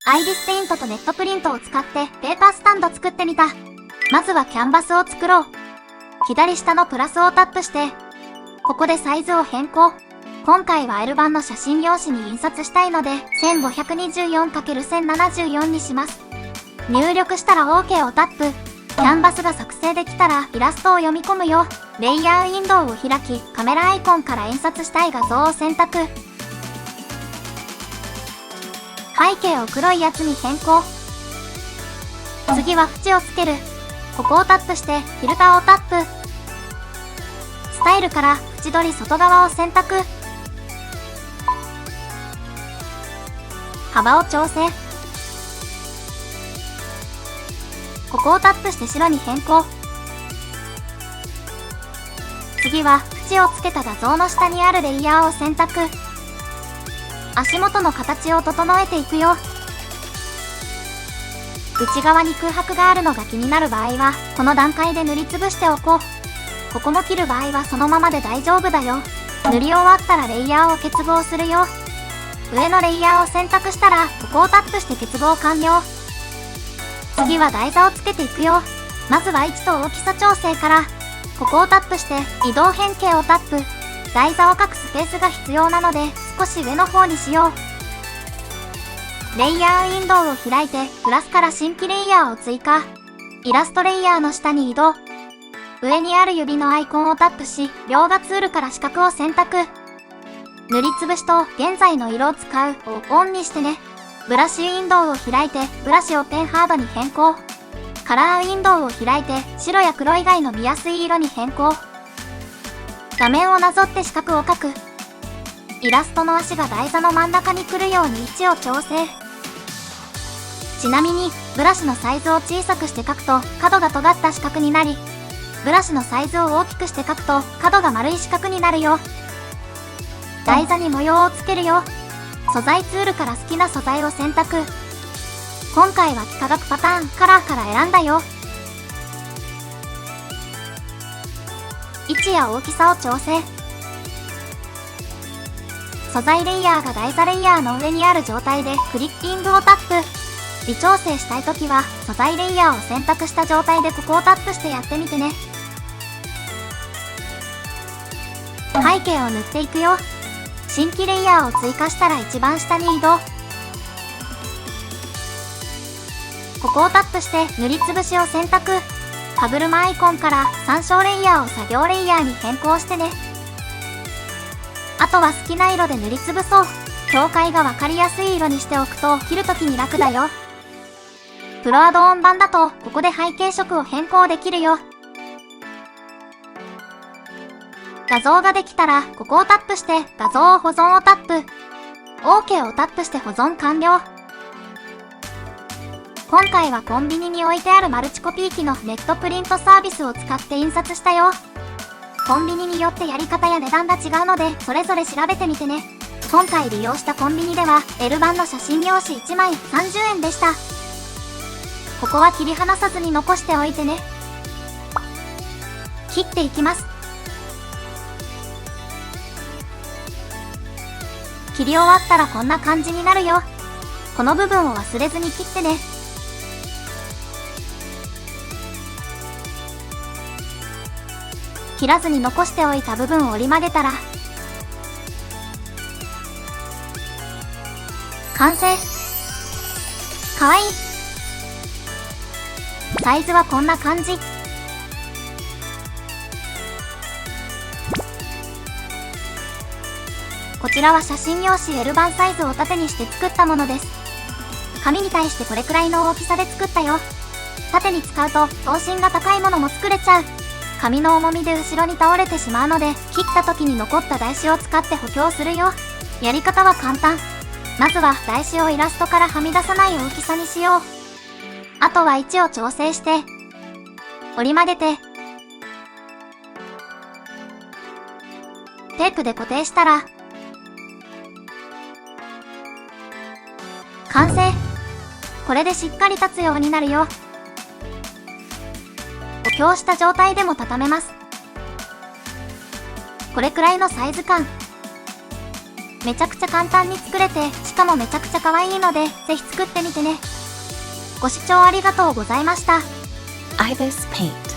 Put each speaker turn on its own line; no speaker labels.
アイリスペイントとネットプリントを使ってペーパースタンド作ってみた。まずはキャンバスを作ろう。左下のプラスをタップして、ここでサイズを変更。今回は L 版の写真用紙に印刷したいので 1524×1074 にします。入力したら OK をタップ。キャンバスが作成できたらイラストを読み込むよ。レイヤーウィンドウを開き、カメラアイコンから印刷したい画像を選択。背景を黒いやつに変更。次は縁をつける。ここをタップしてフィルターをタップ。スタイルから縁取り外側を選択。幅を調整。ここをタップして白に変更。次は縁をつけた画像の下にあるレイヤーを選択。足元の形を整えていくよ。内側に空白があるのが気になる場合はこの段階で塗りつぶしておこう。ここも切る場合はそのままで大丈夫だよ。塗り終わったらレイヤーを結合するよ。上のレイヤーを選択したらここをタップして結合完了。次は台座をつけていくよ。まずは位置と大きさ調整から、ここをタップして移動変形をタップ。台座を描くスペースが必要なので少し上の方にしよう。レイヤーウィンドウを開いてプラスから新規レイヤーを追加。イラストレイヤーの下に移動。上にある指のアイコンをタップし、描画ツールから四角を選択。塗りつぶしと現在の色を使うをオンにしてね。ブラシウィンドウを開いてブラシをペンハードに変更。カラーウィンドウを開いて白や黒以外の見やすい色に変更。画面をなぞって四角を描く。イラストの足が台座の真ん中に来るように位置を調整。ちなみにブラシのサイズを小さくして描くと角が尖った四角になり、ブラシのサイズを大きくして描くと角が丸い四角になるよ。台座に模様をつけるよ。素材ツールから好きな素材を選択。今回は幾何学パターンカラーから選んだよ。位置や大きさを調整。素材レイヤーが台座レイヤーの上にある状態でクリッピングをタップ。微調整したいときは素材レイヤーを選択した状態でここをタップしてやってみてね。背景を塗っていくよ。新規レイヤーを追加したら一番下に移動。ここをタップして塗りつぶしを選択。歯車アイコンから参照レイヤーを作業レイヤーに変更してね。あとは好きな色で塗りつぶそう。境界がわかりやすい色にしておくと切るときに楽だよ。プロアドオン版だとここで背景色を変更できるよ。画像ができたらここをタップして画像を保存をタップ。OK をタップして保存完了。今回はコンビニに置いてあるマルチコピー機のネットプリントサービスを使って印刷したよ。コンビニによってやり方や値段が違うのでそれぞれ調べてみてね。今回利用したコンビニでは L 版の写真用紙1枚30円でした。ここは切り離さずに残しておいてね。切っていきます。切り終わったらこんな感じになるよ。この部分を忘れずに切ってね。切らずに残しておいた部分を折り曲げたら完成。かわいい。サイズはこんな感じ。こちらは写真用紙 L 版サイズを縦にして作ったものです。紙に対してこれくらいの大きさで作ったよ。縦に使うと等身が高いものも作れちゃう。紙の重みで後ろに倒れてしまうので切った時に残った台紙を使って補強するよ。やり方は簡単。まずは台紙をイラストからはみ出さない大きさにしよう。あとは位置を調整して折り曲げてテープで固定したら完成。これでしっかり立つようになるよ。補強した状態でも畳めます。これくらいのサイズ感。めちゃくちゃ簡単に作れて、しかもめちゃくちゃ可愛いので、ぜひ作ってみてね。ご視聴ありがとうございました。
Ibis Paint